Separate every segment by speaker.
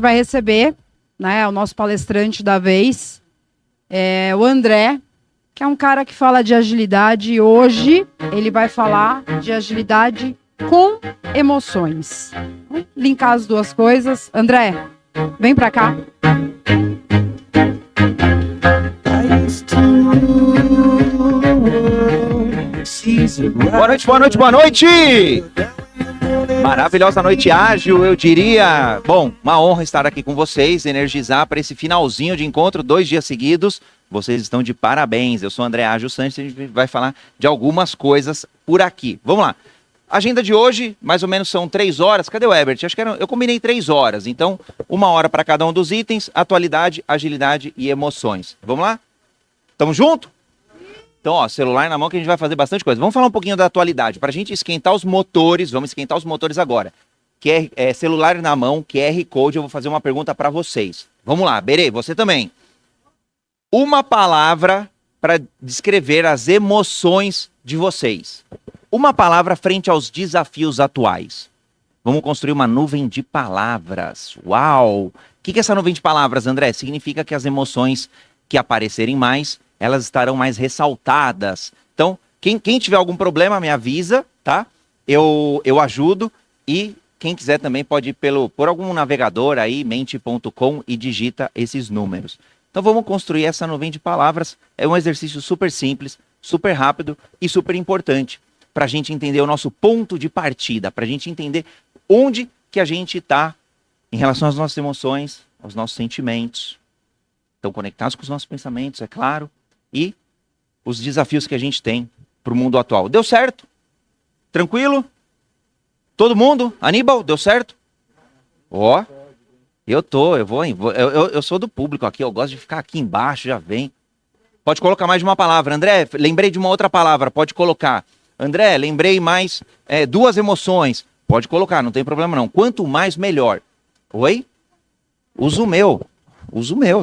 Speaker 1: vai receber, né, o nosso palestrante da vez, o André, que é um cara que fala de agilidade, e hoje ele vai falar de agilidade com emoções. Vamos linkar as duas coisas. André, vem pra cá.
Speaker 2: Boa noite, boa noite, boa noite! Maravilhosa noite ágil, eu diria. Bom, uma honra estar aqui com vocês, energizar para esse finalzinho de encontro, 2 dias seguidos. Vocês estão de parabéns. Eu sou o André Ágil Santos e a gente vai falar de algumas coisas por aqui. Vamos lá. Agenda de hoje, mais ou menos são 3 horas. Cadê o Herbert? Acho que eu combinei 3 horas. Então, 1 hora para cada um dos itens: atualidade, agilidade e emoções. Vamos lá? Tamo junto? Então, ó, celular na mão que a gente vai fazer bastante coisa. Vamos falar um pouquinho da atualidade. Para a gente esquentar os motores, vamos esquentar os motores agora. Celular na mão, QR Code, eu vou fazer uma pergunta para vocês. Vamos lá, Berê, você também. Uma palavra para descrever as emoções de vocês. Uma palavra frente aos desafios atuais. Vamos construir uma nuvem de palavras. Uau! O que é essa nuvem de palavras, André? Significa que as emoções que aparecerem mais, elas estarão mais ressaltadas. Então, quem tiver algum problema, me avisa, tá? Eu ajudo. E quem quiser também pode ir por algum navegador aí, mente.com, e digita esses números. Então, vamos construir essa nuvem de palavras. É um exercício super simples, super rápido e super importante para a gente entender o nosso ponto de partida, para a gente entender onde que a gente está em relação às nossas emoções, aos nossos sentimentos. Estão conectados com os nossos pensamentos, é claro. E os desafios que a gente tem para o mundo atual. Deu certo? Tranquilo? Todo mundo? Aníbal, deu certo? Ó, eu sou do público aqui, eu gosto de ficar aqui embaixo, já vem. Pode colocar mais de uma palavra. André, lembrei de uma outra palavra, pode colocar. André, lembrei mais 2 emoções. Pode colocar, não tem problema não. Quanto mais, melhor. Oi? Uso o meu,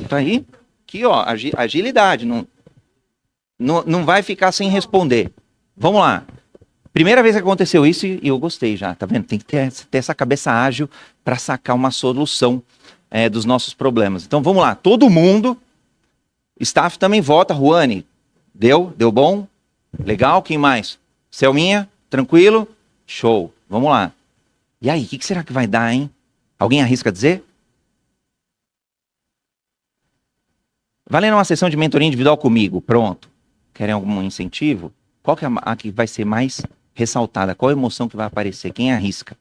Speaker 2: tá aí? Aqui, ó, agilidade, não vai ficar sem responder. Vamos lá. Primeira vez que aconteceu isso e eu gostei já, tá vendo? Tem que ter essa cabeça ágil para sacar uma solução dos nossos problemas. Então vamos lá, todo mundo, staff também vota. Ruane, deu bom? Legal, quem mais? Selminha, tranquilo? Show, vamos lá. E aí, o que será que vai dar, hein? Alguém arrisca dizer? Valendo uma sessão de mentoria individual comigo, pronto. Querem algum incentivo? Qual que é a que vai ser mais ressaltada? Qual a emoção que vai aparecer? Quem arrisca?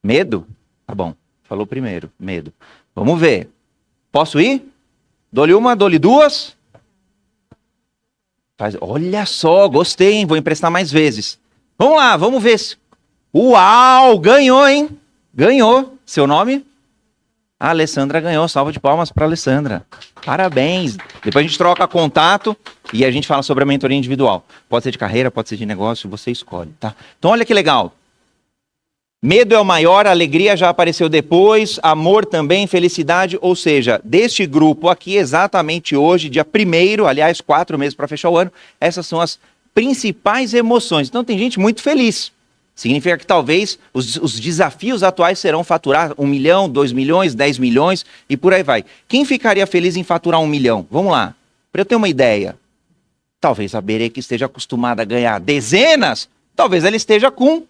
Speaker 2: Medo? Tá bom, falou primeiro, medo. Vamos ver. Posso ir? Dou-lhe uma, dou-lhe 2. Olha só, gostei, hein? Vou emprestar mais vezes. Vamos lá, vamos ver. Uau, ganhou, hein? Ganhou. Seu nome? A Alessandra ganhou, salva de palmas para a Alessandra. Parabéns. Depois a gente troca contato e a gente fala sobre a mentoria individual. Pode ser de carreira, pode ser de negócio, você escolhe, tá? Então olha que legal. Medo é o maior, alegria já apareceu depois, amor também, felicidade, ou seja, deste grupo aqui, exatamente hoje, dia 1º, aliás, 4 meses para fechar o ano, essas são as principais emoções. Então tem gente muito feliz. Significa que talvez os desafios atuais serão faturar 1 milhão, 2 milhões, 10 milhões e por aí vai. Quem ficaria feliz em faturar 1 milhão? Vamos lá. Para eu ter uma ideia. Talvez a Berê, que esteja acostumada a ganhar dezenas, talvez ela esteja com...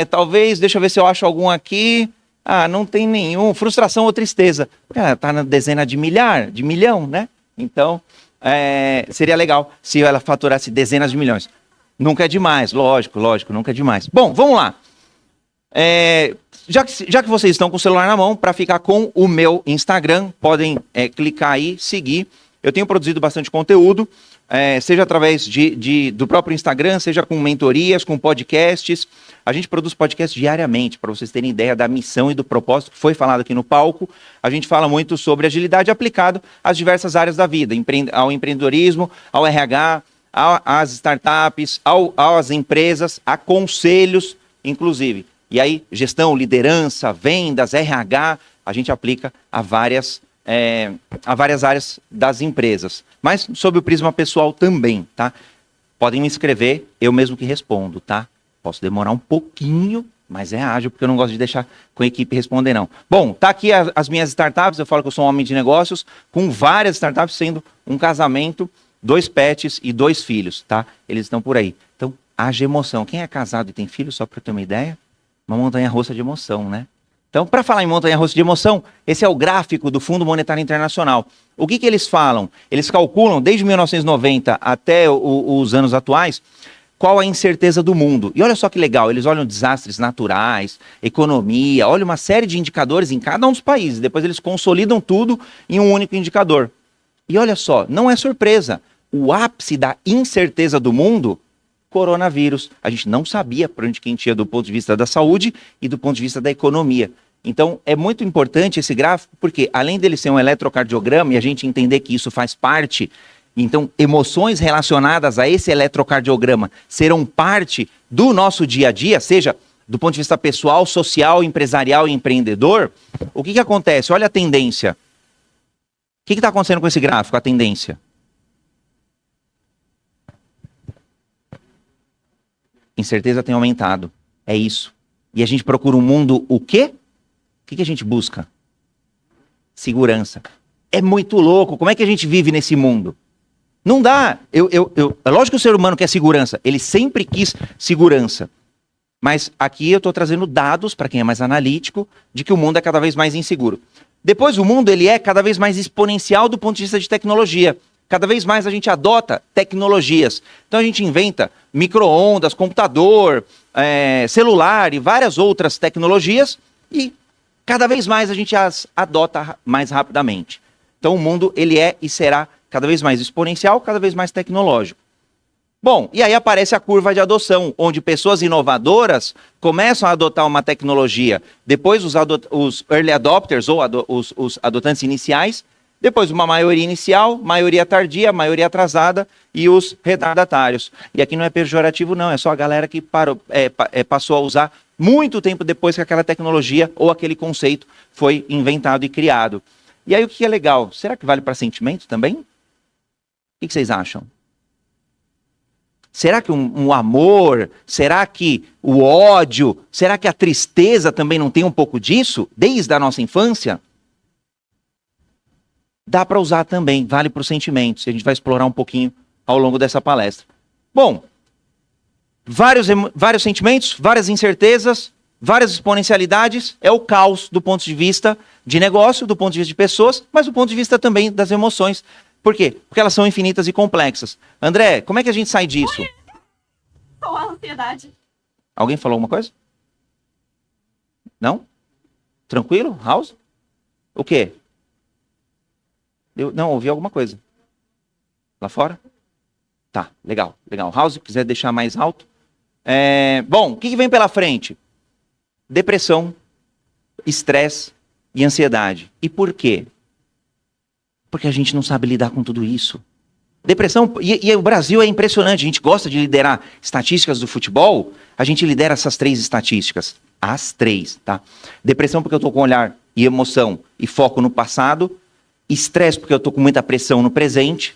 Speaker 2: talvez, deixa eu ver se eu acho algum aqui. Ah, não tem nenhum. Frustração ou tristeza. Tá na dezena de milhão, né? Então, seria legal se ela faturasse dezenas de milhões. Nunca é demais, lógico, nunca é demais. Bom, vamos lá. Já que vocês estão com o celular na mão, para ficar com o meu Instagram, podem clicar aí, seguir. Eu tenho produzido bastante conteúdo, seja através do próprio Instagram, seja com mentorias, com podcasts. A gente produz podcasts diariamente, para vocês terem ideia da missão e do propósito que foi falado aqui no palco. A gente fala muito sobre agilidade aplicado às diversas áreas da vida, ao empreendedorismo, ao RH, às startups, às empresas, a conselhos, inclusive. E aí, gestão, liderança, vendas, RH, a gente aplica a várias áreas das empresas. Mas sob o prisma pessoal também, tá? Podem me escrever, eu mesmo que respondo, tá? Posso demorar um pouquinho, mas é ágil, porque eu não gosto de deixar com a equipe responder, não. Bom, tá aqui as minhas startups, eu falo que eu sou um homem de negócios, com várias startups sendo um casamento, 2 pets e 2 filhos, tá? Eles estão por aí. Então, haja emoção. Quem é casado e tem filho, só para ter uma ideia, uma montanha-russa de emoção, né? Então, para falar em montanha-russa de emoção, esse é o gráfico do Fundo Monetário Internacional. O que eles falam? Eles calculam, desde 1990 até os anos atuais, qual a incerteza do mundo. E olha só que legal, eles olham desastres naturais, economia, olham uma série de indicadores em cada um dos países. Depois eles consolidam tudo em um único indicador. E olha só, não é surpresa, o ápice da incerteza do mundo, coronavírus. A gente não sabia para onde que a gente ia do ponto de vista da saúde e do ponto de vista da economia. Então, é muito importante esse gráfico, porque além dele ser um eletrocardiograma e a gente entender que isso faz parte, então emoções relacionadas a esse eletrocardiograma serão parte do nosso dia a dia, seja do ponto de vista pessoal, social, empresarial e empreendedor, o que acontece? Olha a tendência. O que está acontecendo com esse gráfico, a tendência? Incerteza tem aumentado. É isso. E a gente procura um mundo, o quê? O que a gente busca? Segurança. É muito louco. Como é que a gente vive nesse mundo? Não dá. É lógico que o ser humano quer segurança. Ele sempre quis segurança. Mas aqui eu estou trazendo dados, para quem é mais analítico, de que o mundo é cada vez mais inseguro. Depois, o mundo ele é cada vez mais exponencial do ponto de vista de tecnologia. Cada vez mais a gente adota tecnologias. Então a gente inventa micro-ondas, computador, celular e várias outras tecnologias e cada vez mais a gente as adota mais rapidamente. Então o mundo ele é e será cada vez mais exponencial, cada vez mais tecnológico. Bom, e aí aparece a curva de adoção, onde pessoas inovadoras começam a adotar uma tecnologia, depois os early adopters, ou os adotantes iniciais, depois uma maioria inicial, maioria tardia, maioria atrasada e os retardatários. E aqui não é pejorativo não, é só a galera que passou a usar muito tempo depois que aquela tecnologia ou aquele conceito foi inventado e criado. E aí o que é legal? Será que vale para sentimento também? O que vocês acham? Será que um amor, será que o ódio, será que a tristeza também não tem um pouco disso, desde a nossa infância? Dá para usar também, vale para os sentimentos, a gente vai explorar um pouquinho ao longo dessa palestra. Bom, vários sentimentos, várias incertezas, várias exponencialidades, é o caos do ponto de vista de negócio, do ponto de vista de pessoas, mas do ponto de vista também das emoções. Por quê? Porque elas são infinitas e complexas. André, como é que a gente sai disso?
Speaker 3: Só a ansiedade.
Speaker 2: Alguém falou alguma coisa? Não? Tranquilo? House? O quê? Não, ouvi alguma coisa. Lá fora? Tá, legal. House, quiser deixar mais alto. Bom, o que vem pela frente? Depressão, estresse e ansiedade. E por quê? Porque a gente não sabe lidar com tudo isso. Depressão, e o Brasil é impressionante, a gente gosta de liderar estatísticas do futebol, a gente lidera essas 3 estatísticas. As 3, tá? Depressão porque eu tô com olhar e emoção e foco no passado, estresse porque eu tô com muita pressão no presente,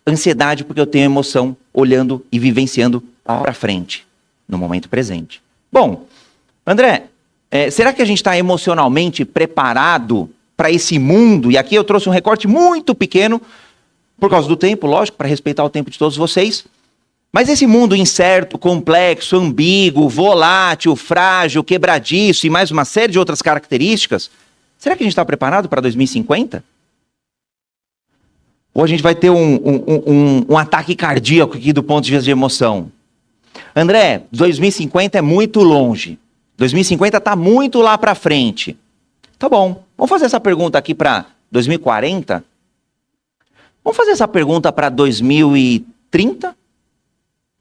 Speaker 2: ansiedade porque eu tenho emoção olhando e vivenciando para frente, no momento presente. Bom, André, será que a gente está emocionalmente preparado para esse mundo? E aqui eu trouxe um recorte muito pequeno, por causa do tempo, lógico, para respeitar o tempo de todos vocês. Mas esse mundo incerto, complexo, ambíguo, volátil, frágil, quebradiço e mais uma série de outras características, será que a gente está preparado para 2050? Ou a gente vai ter um ataque cardíaco aqui do ponto de vista de emoção? André, 2050 é muito longe. 2050 está muito lá para frente. Tá bom, vamos fazer essa pergunta aqui para 2040? Vamos fazer essa pergunta para 2030?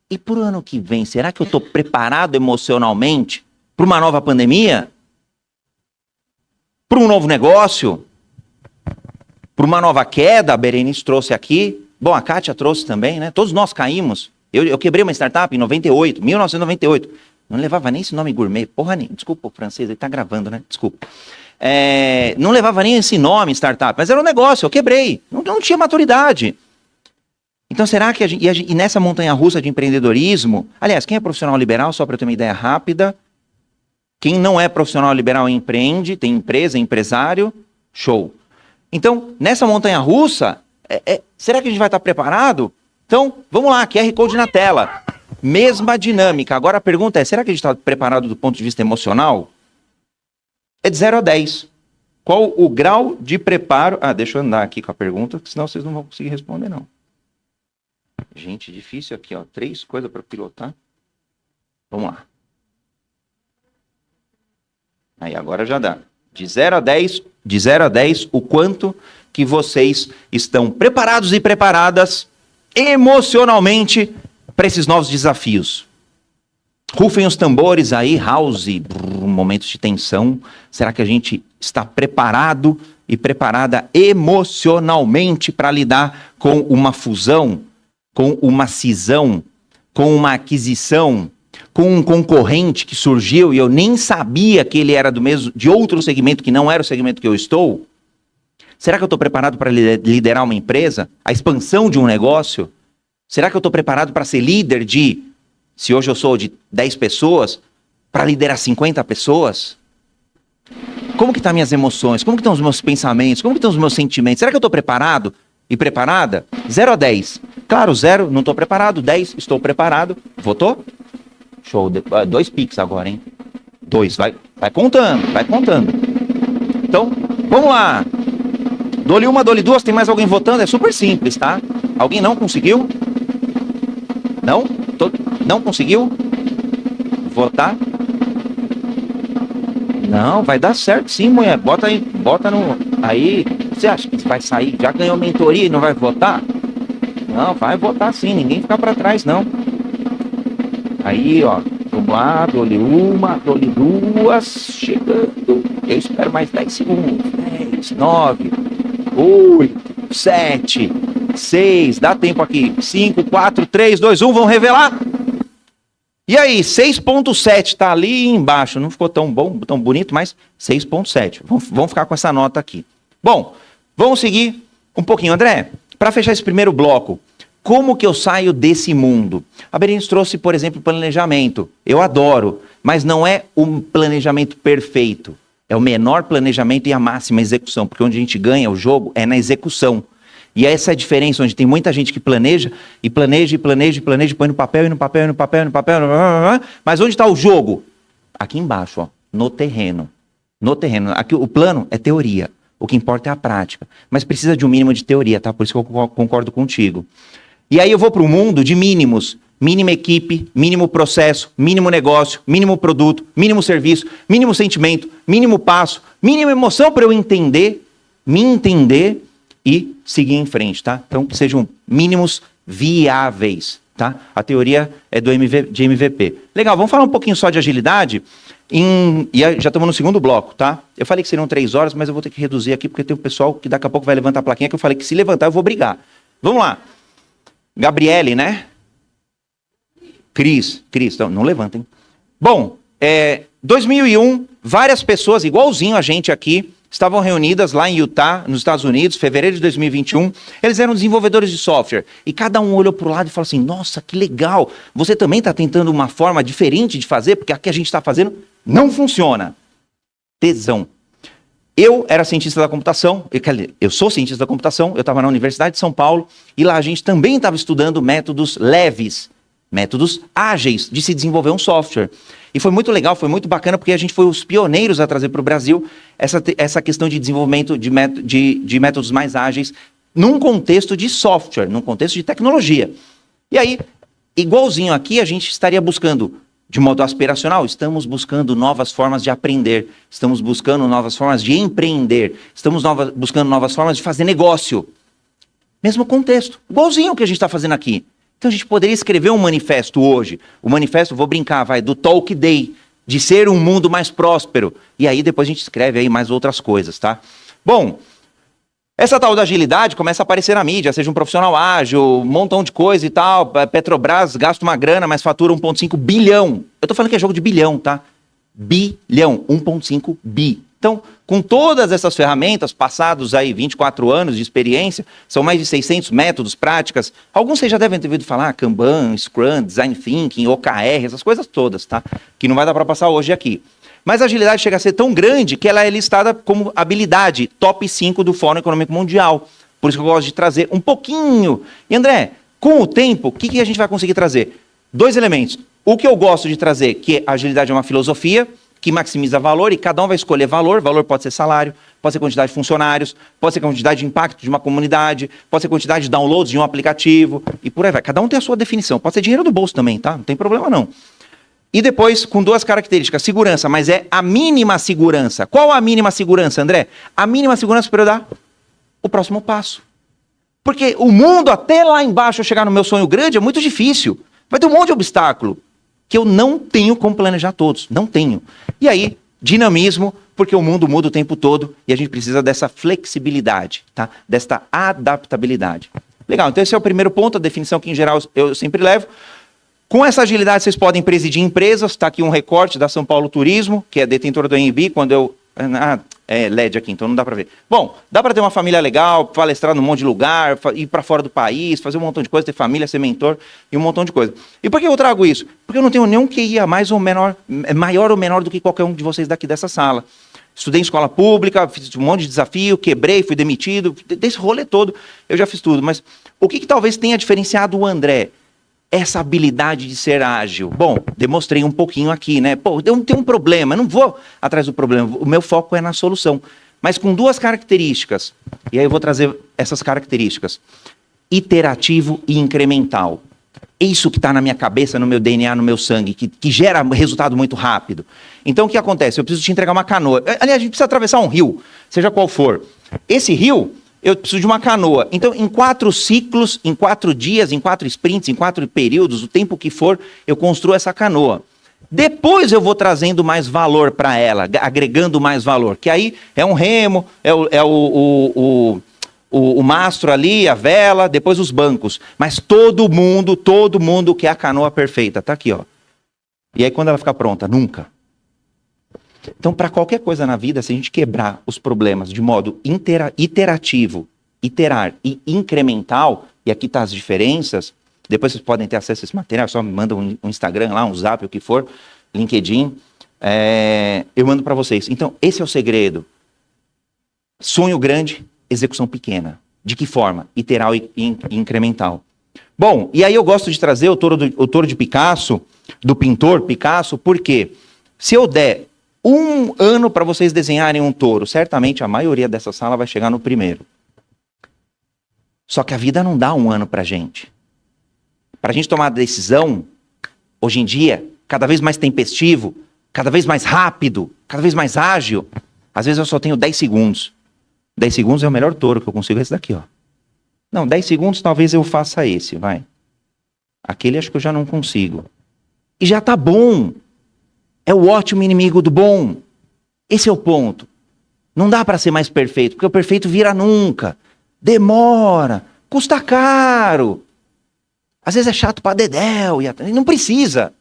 Speaker 2: E para o ano que vem, será que eu estou preparado emocionalmente para uma nova pandemia? Para um novo negócio? Para uma nova queda? A Berenice trouxe aqui. Bom, a Kátia trouxe também, né? Todos nós caímos. Eu quebrei uma startup em 1998. Não levava nem esse nome gourmet. Porra, nem. Desculpa o francês, ele está gravando, né? Desculpa. Não levava nem esse nome startup, mas era um negócio, eu quebrei, não tinha maturidade. Então será que e nessa montanha-russa de empreendedorismo, aliás, quem é profissional liberal, só para ter uma ideia rápida, Quem não é profissional liberal e empreende, tem empresa, empresário, show. Então, nessa montanha-russa, será que a gente vai estar preparado? Então, vamos lá, QR Code na tela. Mesma dinâmica. Agora a pergunta é, será que a gente está preparado do ponto de vista emocional? É de 0 a 10. Qual o grau de preparo... deixa eu andar aqui com a pergunta, senão vocês não vão conseguir responder, não. Gente, difícil aqui, ó. 3 coisas para pilotar. Vamos lá. Aí, agora já dá. De 0 a 10, o quanto que vocês estão preparados e preparadas emocionalmente para esses novos desafios. Rufem os tambores aí, house, momentos de tensão. Será que a gente está preparado e preparada emocionalmente para lidar com uma fusão, com uma cisão, com uma aquisição, com um concorrente que surgiu e eu nem sabia que ele era de outro segmento que não era o segmento que eu estou? Será que eu estou preparado para liderar uma empresa? A expansão de um negócio? Será que eu estou preparado para ser líder se hoje eu sou de 10 pessoas, para liderar 50 pessoas? Como que estão minhas emoções? Como que estão os meus pensamentos? Como que estão os meus sentimentos? Será que eu estou preparado e preparada? 0 a 10. Claro, 0, não estou preparado. 10, estou preparado. Votou? Show. 2 pics agora, hein? 2, vai contando, vai contando. Então, vamos lá. Dou-lhe 1, dou-lhe 2, tem mais alguém votando? É super simples, tá? Alguém não conseguiu? Não? Não conseguiu votar? Não, vai dar certo sim, mulher. Bota aí, bota no... Aí, você acha que vai sair? Já ganhou mentoria e não vai votar? Não, vai votar sim, ninguém fica pra trás, não. Aí, ó, vamos lá, dou-lhe 1, dou-lhe 2, chegando. Eu espero mais 10 segundos. 10, 9, 8, 7, 6, dá tempo aqui. 5, 4, 3, 2, 1, vamos revelar? E aí, 6.7, tá ali embaixo, não ficou tão bom, tão bonito, mas 6.7. Vamos ficar com essa nota aqui. Bom, vamos seguir um pouquinho. André, para fechar esse primeiro bloco, como que eu saio desse mundo? A Berenice trouxe, por exemplo, planejamento. Eu adoro, mas não é um planejamento perfeito. É o menor planejamento e a máxima execução, porque onde a gente ganha o jogo é na execução. E essa é a diferença, onde tem muita gente que planeja, e planeja, põe no papel, mas onde está o jogo? Aqui embaixo, ó, no terreno. No terreno. Aqui o plano é teoria, o que importa é a prática, mas precisa de um mínimo de teoria, tá? Por isso que eu concordo contigo. E aí eu vou para o mundo de mínimos. Mínima equipe, mínimo processo, mínimo negócio, mínimo produto, mínimo serviço, mínimo sentimento, mínimo passo, mínima emoção para eu entender, me entender e seguir em frente, tá? Então, que sejam mínimos viáveis, tá? A teoria é de MVP. Legal, vamos falar um pouquinho só de agilidade. E já estamos no segundo bloco, tá? Eu falei que seriam 3 horas, mas eu vou ter que reduzir aqui, porque tem um pessoal que daqui a pouco vai levantar a plaquinha, que eu falei que se levantar eu vou brigar. Vamos lá. Gabriele, né? Cris, então, não levantem. Bom, 2001, várias pessoas, igualzinho a gente aqui, estavam reunidas lá em Utah, nos Estados Unidos, fevereiro de 2021. Eles eram desenvolvedores de software. E cada um olhou para o lado e falou assim, nossa, que legal. Você também está tentando uma forma diferente de fazer, porque a que a gente está fazendo não funciona. Tesão. Eu era cientista da computação, eu sou cientista da computação, eu estava na Universidade de São Paulo, e lá a gente também estava estudando métodos leves, métodos ágeis de se desenvolver um software. E foi muito legal, foi muito bacana, porque a gente foi os pioneiros a trazer para o Brasil essa questão de desenvolvimento de métodos mais ágeis num contexto de software, num contexto de tecnologia. E aí, igualzinho aqui, a gente estaria buscando, de modo aspiracional, estamos buscando novas formas de aprender, estamos buscando novas formas de empreender, estamos buscando novas formas de fazer negócio. Mesmo contexto, igualzinho o que a gente está fazendo aqui. Então a gente poderia escrever um manifesto hoje. O manifesto, vou brincar, do Talk Day, de ser um mundo mais próspero. E aí depois a gente escreve aí mais outras coisas, tá? Bom, essa tal da agilidade começa a aparecer na mídia, seja um profissional ágil, um montão de coisa e tal. Petrobras gasta uma grana, mas fatura 1,5 bilhão. Eu tô falando que é jogo de bilhão, tá? Bilhão, 1,5 bi. Então, com todas essas ferramentas, passados aí 24 anos de experiência, são mais de 600 métodos, práticas. Alguns vocês já devem ter ouvido falar, Kanban, Scrum, Design Thinking, OKR, essas coisas todas, tá? Que não vai dar para passar hoje aqui. Mas a agilidade chega a ser tão grande que ela é listada como habilidade top 5 do Fórum Econômico Mundial. Por isso que eu gosto de trazer um pouquinho. E André, com o tempo, o que a gente vai conseguir trazer? 2 elementos. O que eu gosto de trazer, que a agilidade é uma filosofia que maximiza valor e cada um vai escolher valor. Valor pode ser salário, pode ser quantidade de funcionários, pode ser quantidade de impacto de uma comunidade, pode ser quantidade de downloads de um aplicativo e por aí vai. Cada um tem a sua definição. Pode ser dinheiro do bolso também, tá? Não tem problema não. E depois, com 2 características, segurança, mas é a mínima segurança. Qual a mínima segurança, André? A mínima segurança para eu dar o próximo passo. Porque o mundo até lá embaixo eu chegar no meu sonho grande é muito difícil. Vai ter um monte de obstáculo que eu não tenho como planejar todos. Não tenho. E aí, dinamismo, porque o mundo muda o tempo todo e a gente precisa dessa flexibilidade, tá? Desta adaptabilidade. Legal, então esse é o primeiro ponto, a definição que em geral eu sempre levo. Com essa agilidade vocês podem presidir empresas, está aqui um recorte da São Paulo Turismo, que é detentora do ANB, quando eu... é LED aqui, então não dá para ver. Bom, dá para ter uma família legal, palestrar num monte de lugar, ir para fora do país, fazer um montão de coisa, ter família, ser mentor e um montão de coisa. E por que eu trago isso? Porque eu não tenho nenhum QI a mais ou menor, maior ou menor do que qualquer um de vocês daqui dessa sala. Estudei em escola pública, fiz um monte de desafio, quebrei, fui demitido, desse rolê todo, eu já fiz tudo. Mas o que talvez tenha diferenciado o André? Essa habilidade de ser ágil. Bom, demonstrei um pouquinho aqui, né? Pô, eu tenho um problema, eu não vou atrás do problema, o meu foco é na solução. Mas com 2 características, e aí eu vou trazer essas características. Iterativo e incremental. Isso que está na minha cabeça, no meu DNA, no meu sangue, que gera resultado muito rápido. Então o que acontece? Eu preciso te entregar uma canoa. Aliás, a gente precisa atravessar um rio, seja qual for. Esse rio... eu preciso de uma canoa. Então, em 4 ciclos, em 4 dias, em 4 sprints, em 4 períodos, o tempo que for, eu construo essa canoa. Depois eu vou trazendo mais valor para ela, agregando mais valor. Que aí é um remo, o mastro ali, a vela, depois os bancos. Mas todo mundo quer a canoa perfeita. Tá aqui, ó. E aí quando ela ficar pronta? Nunca. Então, para qualquer coisa na vida, se a gente quebrar os problemas de modo iterativo, iterar e incremental, e aqui tá as diferenças, depois vocês podem ter acesso a esse material, só me manda um Instagram lá, um Zap, o que for, LinkedIn, eu mando para vocês. Então, esse é o segredo. Sonho grande, execução pequena. De que forma? Iteral e incremental. Bom, e aí eu gosto de trazer o touro de Picasso, do pintor Picasso, porque se eu der 1 ano para vocês desenharem um touro, certamente a maioria dessa sala vai chegar no primeiro. Só que a vida não dá 1 ano para gente. Para a gente tomar a decisão, hoje em dia, cada vez mais tempestivo, cada vez mais rápido, cada vez mais ágil, às vezes eu só tenho 10 segundos. 10 segundos é o melhor touro que eu consigo, esse daqui, ó. Não, 10 segundos talvez eu faça esse, vai. Aquele acho que eu já não consigo. E já tá bom. É o ótimo inimigo do bom. Esse é o ponto. Não dá para ser mais perfeito, porque o perfeito vira nunca. Demora, custa caro. Às vezes é chato para dedéu, e não precisa.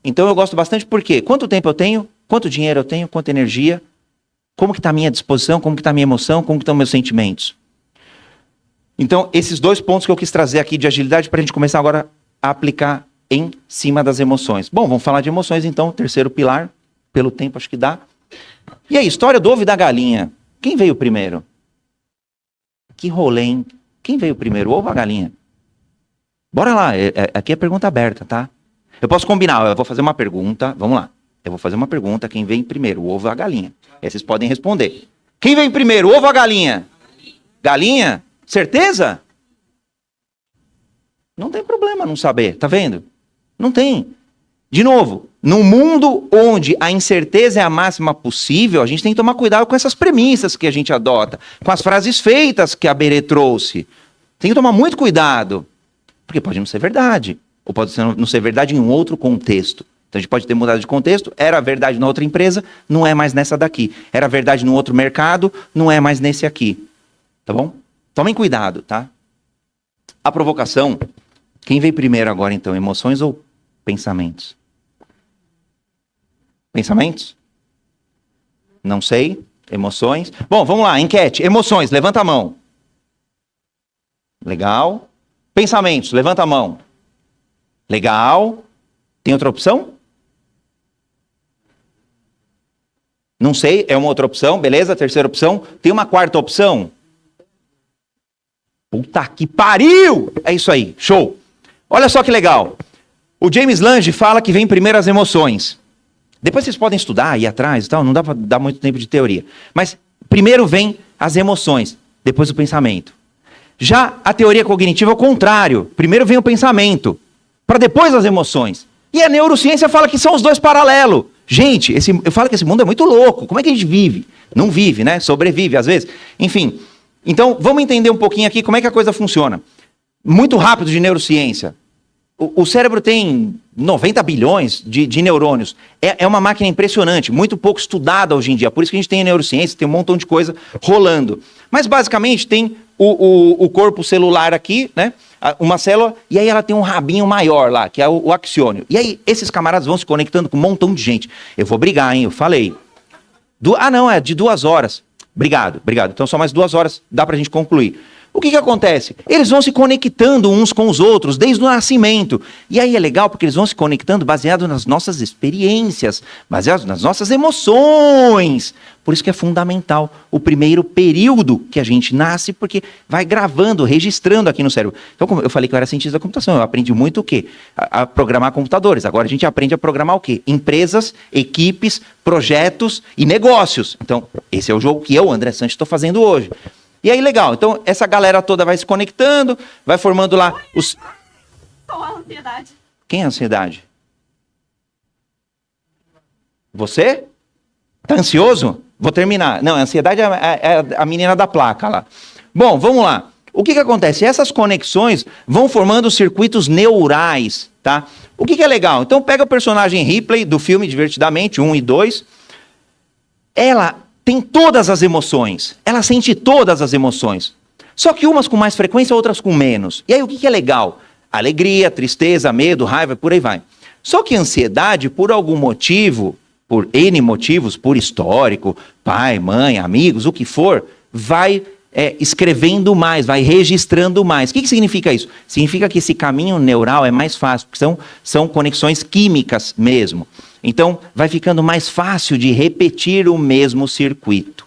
Speaker 2: Então eu gosto bastante porque quanto tempo eu tenho, quanto dinheiro eu tenho, quanta energia, como que está a minha disposição, como que está a minha emoção, como que estão meus sentimentos. Então esses 2 pontos que eu quis trazer aqui de agilidade para a gente começar agora a aplicar em cima das emoções. Bom, vamos falar de emoções então, 3º pilar, pelo tempo acho que dá. E aí, história do ovo e da galinha. Quem veio primeiro? Que rolê, hein? Quem veio primeiro, o ovo ou a galinha? Bora lá, aqui é pergunta aberta, tá? Eu posso combinar, eu vou fazer uma pergunta, vamos lá. Eu vou fazer uma pergunta, quem vem primeiro, o ovo ou a galinha? Aí vocês podem responder. Quem vem primeiro, o ovo ou a galinha? Galinha? Certeza? Não tem problema não saber, tá vendo? Não tem. De novo, num mundo onde a incerteza é a máxima possível, a gente tem que tomar cuidado com essas premissas que a gente adota, com as frases feitas que a Berê trouxe. Tem que tomar muito cuidado, porque pode não ser verdade, ou pode não ser verdade em um outro contexto. Então a gente pode ter mudado de contexto, era verdade na outra empresa, não é mais nessa daqui. Era verdade no outro mercado, não é mais nesse aqui. Tá bom? Tomem cuidado, tá? A provocação, quem veio primeiro agora então, emoções ou pensamentos? Pensamentos? Não sei. Emoções? Bom, vamos lá, enquete. Emoções, levanta a mão. Legal. Pensamentos, levanta a mão. Legal. Tem outra opção? Não sei, é uma outra opção, beleza? Terceira opção. Tem uma quarta opção? Puta que pariu! É isso aí, show. Olha só que legal. O James Lange fala que vem primeiro as emoções. Depois vocês podem estudar, ir atrás e tal, não dá para dar muito tempo de teoria. Mas primeiro vem as emoções, depois o pensamento. Já a teoria cognitiva é o contrário. Primeiro vem o pensamento, para depois as emoções. E a neurociência fala que são os dois paralelos. Gente, eu falo que esse mundo é muito louco. Como é que a gente vive? Não vive, né? Sobrevive às vezes. Enfim, então vamos entender um pouquinho aqui como é que a coisa funciona. Muito rápido de neurociência. O cérebro tem 90 bilhões de neurônios. É uma máquina impressionante, muito pouco estudada hoje em dia. Por isso que a gente tem neurociência, tem um montão de coisa rolando. Mas basicamente tem o corpo celular aqui, né? Uma célula, e aí ela tem um rabinho maior lá, que é o axiônio. E aí esses camaradas vão se conectando com um montão de gente. Eu vou brigar, hein? Eu falei. Não, é de 2 horas. Obrigado. Então só mais 2 horas dá pra gente concluir. O que acontece? Eles vão se conectando uns com os outros desde o nascimento. E aí é legal porque eles vão se conectando baseado nas nossas experiências, baseado nas nossas emoções. Por isso que é fundamental o primeiro período que a gente nasce, porque vai gravando, registrando aqui no cérebro. Então, como eu falei que eu era cientista da computação, eu aprendi muito o quê? A programar computadores. Agora a gente aprende a programar o quê? Empresas, equipes, projetos e negócios. Então, esse é o jogo que eu, André Sanches, estou fazendo hoje. E aí, legal. Então, essa galera toda vai se conectando, vai formando lá os...
Speaker 3: Qual a ansiedade?
Speaker 2: Quem é a ansiedade? Você? Tá ansioso? Vou terminar. Não, a ansiedade é a menina da placa lá. Bom, vamos lá. O que acontece? Essas conexões vão formando circuitos neurais, tá? O que é legal? Então, pega o personagem Ripley do filme Divertidamente, 1 e 2. Ela tem todas as emoções. Ela sente todas as emoções. Só que umas com mais frequência, outras com menos. E aí o que é legal? Alegria, tristeza, medo, raiva, por aí vai. Só que a ansiedade, por algum motivo, por N motivos, por histórico, pai, mãe, amigos, o que for, vai escrevendo mais, vai registrando mais. O que significa isso? Significa que esse caminho neural é mais fácil, porque são conexões químicas mesmo. Então, vai ficando mais fácil de repetir o mesmo circuito.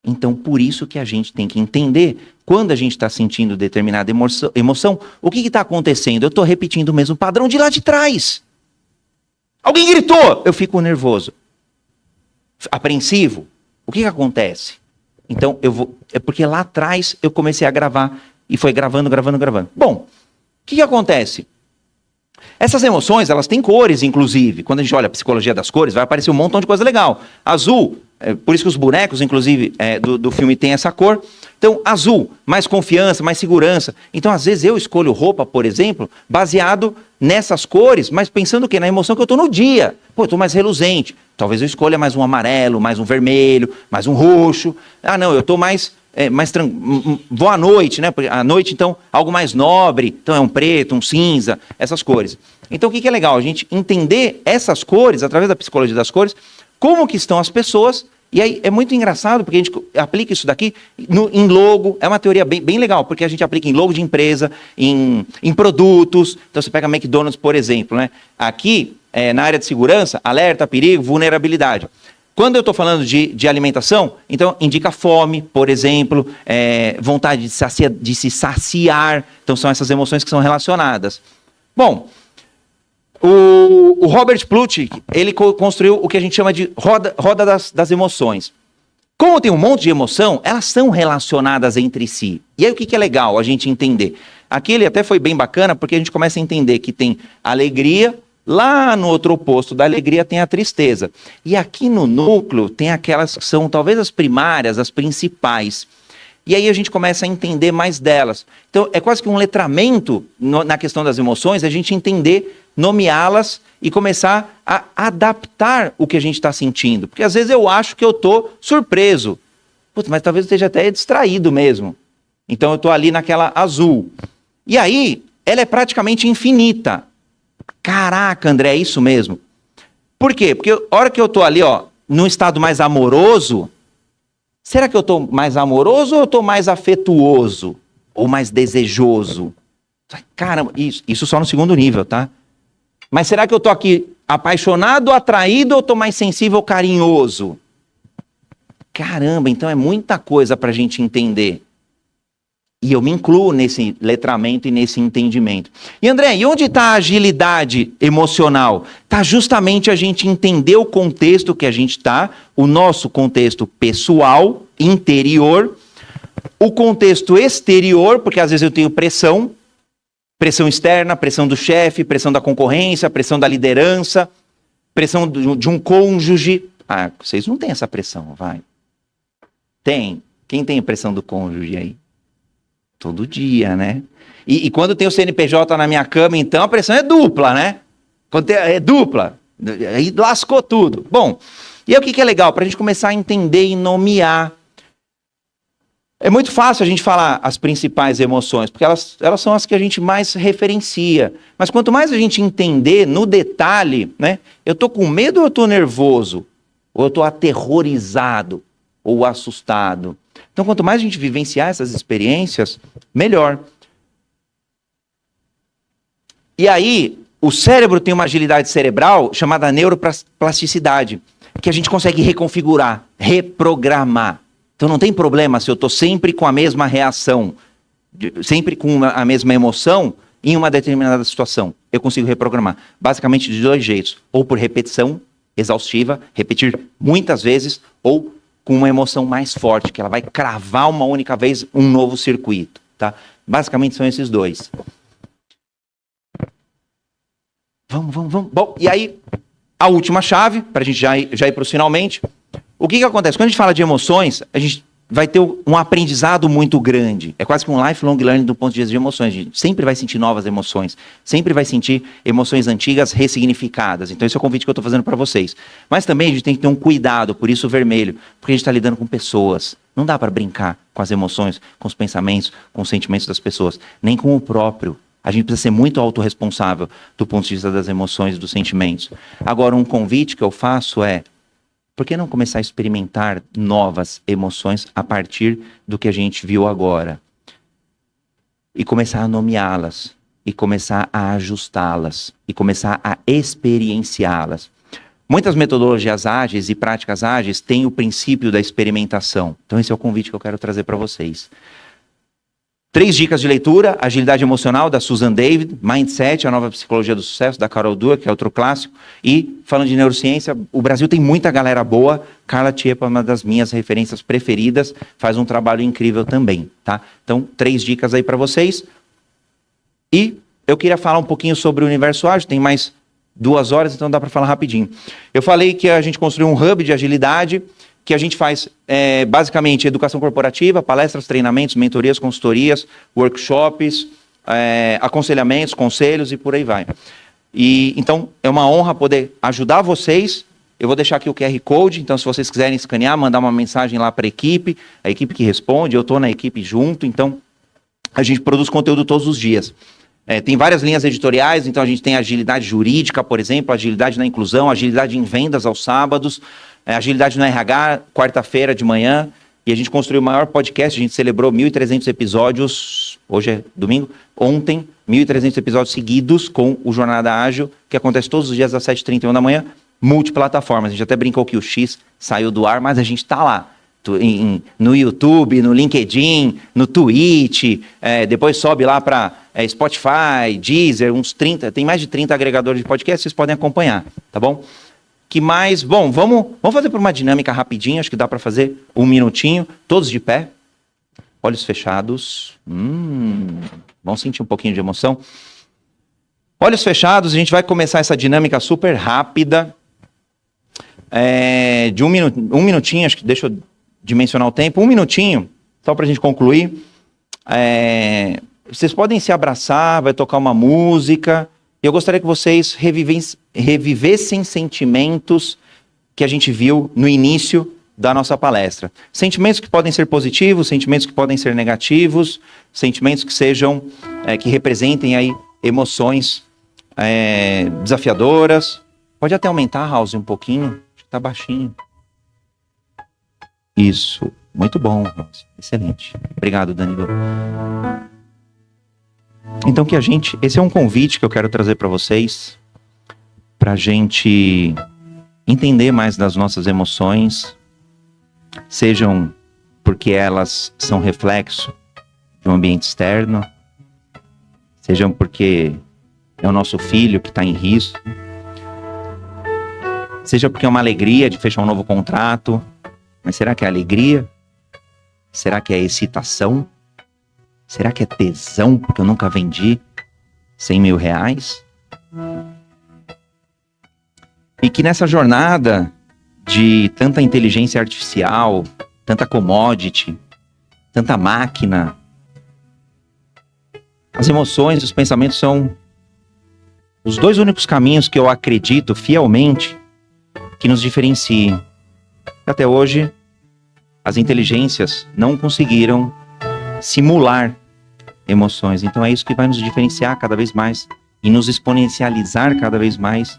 Speaker 2: Então, por isso que a gente tem que entender, quando a gente está sentindo determinada emoção, o que está acontecendo? Eu estou repetindo o mesmo padrão de lá de trás. Alguém gritou, eu fico nervoso. Apreensivo. O que acontece? Então, é porque lá atrás eu comecei a gravar, e foi gravando. Bom, o que acontece? Essas emoções, elas têm cores, inclusive. Quando a gente olha a psicologia das cores, vai aparecer um montão de coisa legal. Azul, por isso que os bonecos, inclusive, do filme tem essa cor. Então, azul, mais confiança, mais segurança. Então, às vezes, eu escolho roupa, por exemplo, baseado nessas cores, mas pensando o quê? Na emoção que eu estou no dia. Pô, eu estou mais reluzente. Talvez eu escolha mais um amarelo, mais um vermelho, mais um roxo. Ah, não, eu estou mais vou à noite, né? À noite, então, algo mais nobre. Então, é um preto, um cinza, essas cores. Então, o que é legal? A gente entender essas cores, através da psicologia das cores, como que estão as pessoas. E aí, é muito engraçado, porque a gente aplica isso daqui em logo. É uma teoria bem legal, porque a gente aplica em logo de empresa, em produtos. Então, você pega a McDonald's, por exemplo, né? Aqui, na área de segurança, alerta, perigo, vulnerabilidade. Quando eu estou falando de alimentação, então indica fome, por exemplo, vontade de se saciar. Então são essas emoções que são relacionadas. Bom, o Robert Plutchik, ele construiu o que a gente chama de roda das emoções. Como tem um monte de emoção, elas são relacionadas entre si. E aí o que é legal a gente entender? Aqui ele até foi bem bacana, porque a gente começa a entender que tem alegria. Lá no outro oposto da alegria tem a tristeza. E aqui no núcleo tem aquelas que são talvez as primárias, as principais. E aí a gente começa a entender mais delas. Então é quase que um letramento na questão das emoções, a gente entender, nomeá-las e começar a adaptar o que a gente está sentindo. Porque às vezes eu acho que eu estou surpreso. Putz, mas talvez eu esteja até distraído mesmo. Então eu estou ali naquela azul. E aí ela é praticamente infinita. Caraca, André, é isso mesmo. Por quê? Porque a hora que eu tô ali, ó, num estado mais amoroso, será que eu tô mais amoroso ou eu tô mais afetuoso? Ou mais desejoso? Caramba, isso só no segundo nível, tá? Mas será que eu tô aqui apaixonado, atraído ou tô mais sensível, carinhoso? caramba, então é muita coisa para a gente entender. E eu me incluo nesse letramento e nesse entendimento. E André, e onde está a agilidade emocional? Está justamente a gente entender o contexto que a gente está, o nosso contexto pessoal, interior, o contexto exterior, porque às vezes eu tenho pressão externa, pressão do chefe, pressão da concorrência, pressão da liderança, pressão de um cônjuge. Ah, vocês não têm essa pressão, vai. Tem. Quem tem a pressão do cônjuge aí? Todo dia, né? E quando tem o CNPJ na minha cama, então a pressão é dupla, né? É dupla. Aí lascou tudo. Bom, e aí o que é legal? Para a gente começar a entender e nomear. É muito fácil a gente falar as principais emoções, porque elas são as que a gente mais referencia. Mas quanto mais a gente entender no detalhe, né? Eu tô com medo ou eu tô nervoso? Ou eu tô aterrorizado? Ou assustado? Então, quanto mais a gente vivenciar essas experiências, melhor. E aí, o cérebro tem uma agilidade cerebral chamada neuroplasticidade, que a gente consegue reconfigurar, reprogramar. Então, não tem problema se eu estou sempre com a mesma reação, sempre com a mesma emoção em uma determinada situação. Eu consigo reprogramar. Basicamente de 2 jeitos. Ou por repetição exaustiva, repetir muitas vezes, ou com uma emoção mais forte, que ela vai cravar uma única vez um novo circuito, tá? Basicamente são esses 2. Vamos. Bom, e aí, a última chave, para a gente já ir para os finalmente. O que acontece? Quando a gente fala de emoções, a gente vai ter um aprendizado muito grande. É quase que um lifelong learning do ponto de vista de emoções. A gente sempre vai sentir novas emoções. Sempre vai sentir emoções antigas ressignificadas. Então esse é o convite que eu estou fazendo para vocês. Mas também a gente tem que ter um cuidado, por isso o vermelho. Porque a gente está lidando com pessoas. Não dá para brincar com as emoções, com os pensamentos, com os sentimentos das pessoas. Nem com o próprio. A gente precisa ser muito autorresponsável do ponto de vista das emoções e dos sentimentos. Agora, um convite que eu faço é: por que não começar a experimentar novas emoções a partir do que a gente viu agora? E começar a nomeá-las, e começar a ajustá-las, e começar a experienciá-las. Muitas metodologias ágeis e práticas ágeis têm o princípio da experimentação. Então esse é o convite que eu quero trazer para vocês. 3 dicas de leitura: Agilidade Emocional, da Susan David, Mindset, a nova psicologia do sucesso, da Carol Dweck, que é outro clássico. E, falando de neurociência, o Brasil tem muita galera boa. Carla Tiepa é uma das minhas referências preferidas, faz um trabalho incrível também, tá? Então, 3 dicas aí para vocês. E eu queria falar um pouquinho sobre o Universo Ágil, tem mais 2 horas, então dá para falar rapidinho. Eu falei que a gente construiu um hub de agilidade, que a gente faz basicamente educação corporativa, palestras, treinamentos, mentorias, consultorias, workshops, aconselhamentos, conselhos e por aí vai. E então é uma honra poder ajudar vocês. Eu vou deixar aqui o QR Code, então se vocês quiserem escanear, mandar uma mensagem lá para a equipe que responde, eu estou na equipe junto, então a gente produz conteúdo todos os dias. Tem várias linhas editoriais, então a gente tem agilidade jurídica, por exemplo, agilidade na inclusão, agilidade em vendas aos sábados, agilidade no RH, quarta-feira de manhã, e a gente construiu o maior podcast, a gente celebrou 1.300 episódios, hoje é domingo, ontem, 1.300 episódios seguidos com o Jornada Ágil, que acontece todos os dias às 7h31 da manhã, multiplataformas. A gente até brincou que o X saiu do ar, mas a gente está lá. No YouTube, no LinkedIn, no Twitch, depois sobe lá para Spotify, Deezer, tem mais de 30 agregadores de podcast, vocês podem acompanhar, tá bom? Que mais? Bom, vamos fazer por uma dinâmica rapidinho, acho que dá para fazer 1 minutinho, todos de pé, olhos fechados, vamos sentir um pouquinho de emoção. Olhos fechados, a gente vai começar essa dinâmica super rápida, de 1 minutinho, acho que deixa eu dimensionar o tempo, 1 minutinho, só para a gente concluir. Vocês podem se abraçar, vai tocar uma música. Eu gostaria que vocês revivessem sentimentos que a gente viu no início da nossa palestra. Sentimentos que podem ser positivos, sentimentos que podem ser negativos, sentimentos que sejam, que representem aí emoções desafiadoras. Pode até aumentar, House, um pouquinho, acho que tá baixinho. Isso, muito bom, House. Excelente. Obrigado, Danilo. Então esse é um convite que eu quero trazer para vocês, para a gente entender mais das nossas emoções, sejam porque elas são reflexo de um ambiente externo, sejam porque é o nosso filho que está em risco, seja porque é uma alegria de fechar um novo contrato. Mas será que é alegria? Será que é excitação? Será que é tesão porque eu nunca vendi 100 mil reais? E que nessa jornada de tanta inteligência artificial, tanta commodity, tanta máquina, as emoções e os pensamentos são os dois únicos caminhos que eu acredito fielmente que nos diferenciem. Até hoje, as inteligências não conseguiram simular emoções. Então é isso que vai nos diferenciar cada vez mais e nos exponencializar cada vez mais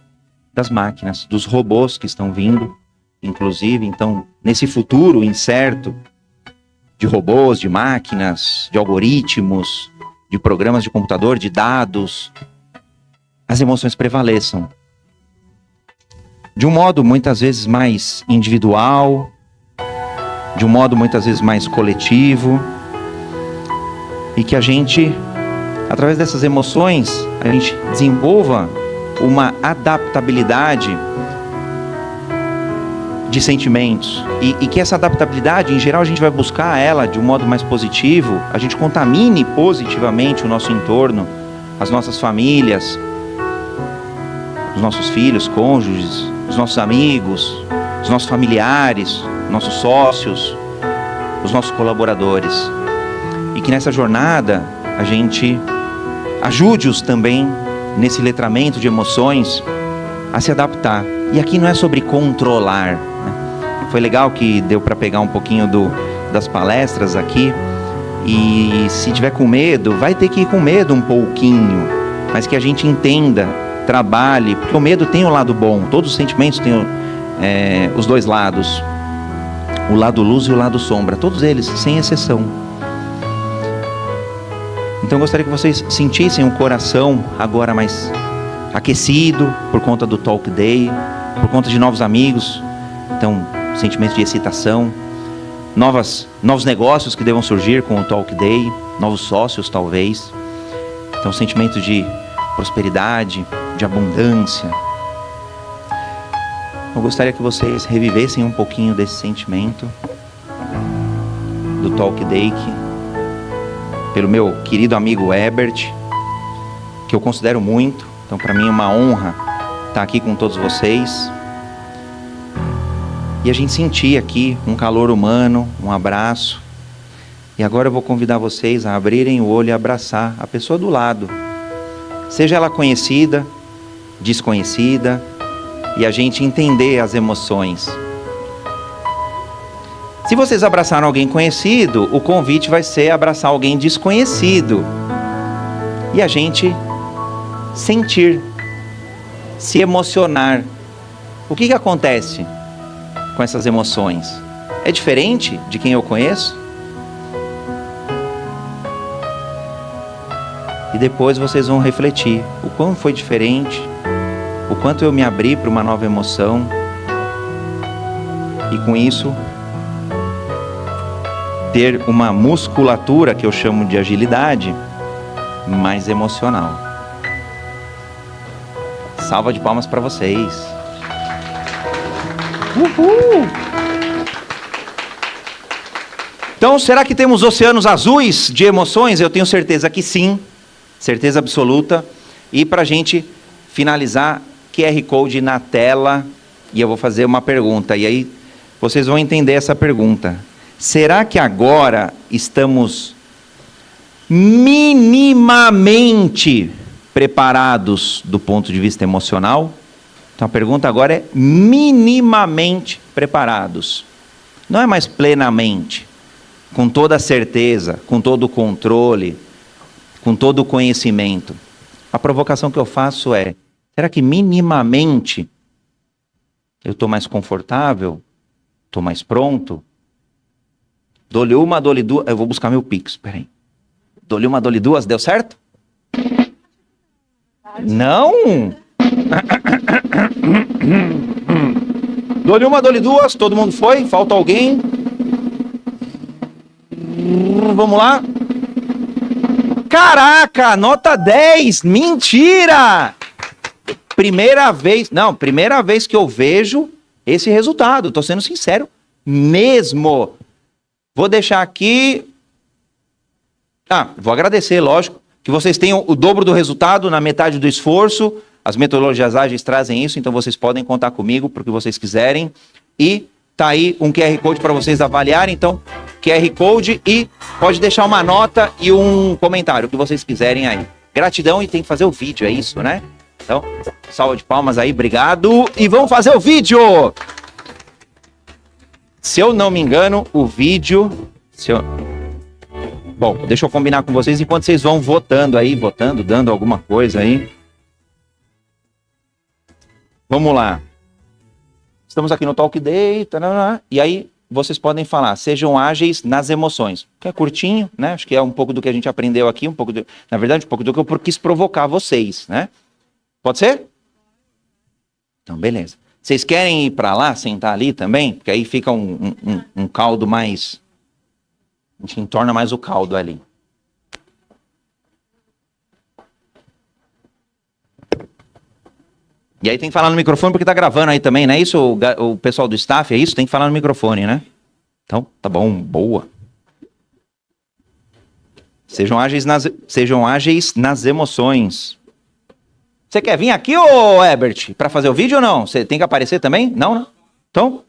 Speaker 2: das máquinas, dos robôs que estão vindo, inclusive. Então, nesse futuro incerto de robôs, de máquinas, de algoritmos, de programas de computador, de dados, as emoções prevaleçam. De um modo muitas vezes mais individual, de um modo muitas vezes mais coletivo, e que a gente, através dessas emoções, a gente desenvolva uma adaptabilidade de sentimentos, e que essa adaptabilidade, em geral, a gente vai buscar ela de um modo mais positivo, a gente contamine positivamente o nosso entorno, as nossas famílias, os nossos filhos, cônjuges, os nossos amigos, os nossos familiares, nossos sócios, os nossos colaboradores. E que nessa jornada a gente ajude-os também nesse letramento de emoções a se adaptar. E aqui não é sobre controlar, né? Foi legal que deu para pegar um pouquinho das palestras aqui. E se tiver com medo, vai ter que ir com medo um pouquinho, mas que a gente entenda, trabalhe, porque o medo tem o lado bom, todos os sentimentos têm os dois lados, o lado luz e o lado sombra, todos eles, sem exceção. Então eu gostaria que vocês sentissem um coração agora mais aquecido por conta do Talk Day, por conta de novos amigos, então sentimentos de excitação, novos negócios que devam surgir com o Talk Day, novos sócios talvez, então sentimento de prosperidade, de abundância. Eu gostaria que vocês revivessem um pouquinho desse sentimento do Talk Day, pelo meu querido amigo Herbert, que eu considero muito. Então para mim é uma honra estar aqui com todos vocês e a gente sentir aqui um calor humano, um abraço. E agora eu vou convidar vocês a abrirem o olho e abraçar a pessoa do lado, seja ela conhecida, desconhecida, e a gente entender as emoções. Se vocês abraçaram alguém conhecido, o convite vai ser abraçar alguém desconhecido e a gente sentir, se emocionar. O que acontece com essas emoções? É diferente de quem eu conheço? E depois vocês vão refletir o quão foi diferente, o quanto eu me abri para uma nova emoção, e com isso ter uma musculatura que eu chamo de agilidade mais emocional. Salva de palmas para vocês. Uhul! Então, será que temos oceanos azuis de emoções? Eu tenho certeza que sim, certeza absoluta. E para a gente finalizar, QR Code na tela, e eu vou fazer uma pergunta, e aí vocês vão entender essa pergunta. Será que agora estamos minimamente preparados do ponto de vista emocional? Então a pergunta agora é minimamente preparados. Não é mais plenamente, com toda a certeza, com todo o controle, com todo o conhecimento. A provocação que eu faço é: será que minimamente eu estou mais confortável? Estou mais pronto? Dou-lhe uma, dou-lhe duas. Eu vou buscar meu Pix, peraí. Dou-lhe uma, dou-lhe duas, deu certo? Não! Dou-lhe uma, dou-lhe duas, todo mundo foi? Falta alguém? Vamos lá. Caraca, nota 10. Mentira! Primeira vez que eu vejo esse resultado. Tô sendo sincero mesmo. Vou deixar aqui... vou agradecer, lógico, que vocês tenham o dobro do resultado na metade do esforço. As metodologias ágeis trazem isso, então vocês podem contar comigo para o que vocês quiserem. E tá aí um QR Code para vocês avaliarem. Então, QR Code e pode deixar uma nota e um comentário, o que vocês quiserem aí. Gratidão e tem que fazer o vídeo, é isso, né? Então, salva de palmas aí, obrigado. E vamos fazer o vídeo! Se eu não me engano, o vídeo... Bom, deixa eu combinar com vocês enquanto vocês vão votando, dando alguma coisa aí. Vamos lá. Estamos aqui no Talk Day, e aí vocês podem falar, sejam ágeis nas emoções. Que é curtinho, né? Acho que é um pouco do que a gente aprendeu aqui, na verdade, um pouco do que eu quis provocar vocês, né? Pode ser? Então, beleza. Vocês querem ir para lá, sentar ali também? Porque aí fica um caldo mais... A gente entorna mais o caldo ali. E aí tem que falar no microfone porque tá gravando aí também, não é isso? O pessoal do staff, é isso? Tem que falar no microfone, né? Então, tá bom, boa. Sejam ágeis nas emoções. Você quer vir aqui, ô Herbert, para fazer o vídeo ou não? Você tem que aparecer também? Não, né? Então...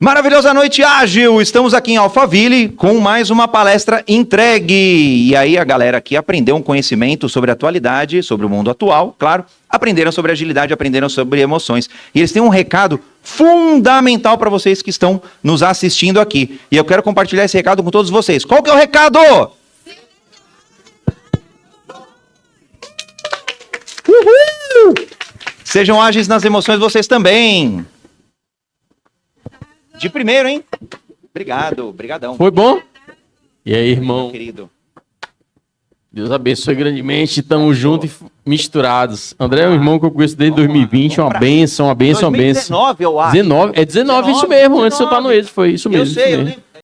Speaker 2: Maravilhosa noite ágil, estamos aqui em Alphaville com mais uma palestra entregue. E aí a galera aqui aprendeu um conhecimento sobre a atualidade, sobre o mundo atual, claro, aprenderam sobre agilidade, aprenderam sobre emoções. E eles têm um recado fundamental para vocês que estão nos assistindo aqui. E eu quero compartilhar esse recado com todos vocês. Qual que é o recado? Uhul! Sejam ágeis nas emoções vocês também. De primeiro, hein? Obrigado, brigadão.
Speaker 4: Foi bom? E aí, irmão?
Speaker 2: Meu querido.
Speaker 4: Deus abençoe grandemente, tamo junto e misturados. André é um irmão que eu conheço desde 2020, uma benção, uma benção, uma benção.
Speaker 2: 2019, eu acho.
Speaker 4: 19, isso mesmo, antes de eu estar no êxito, foi isso mesmo.
Speaker 2: Eu sei,
Speaker 4: isso mesmo.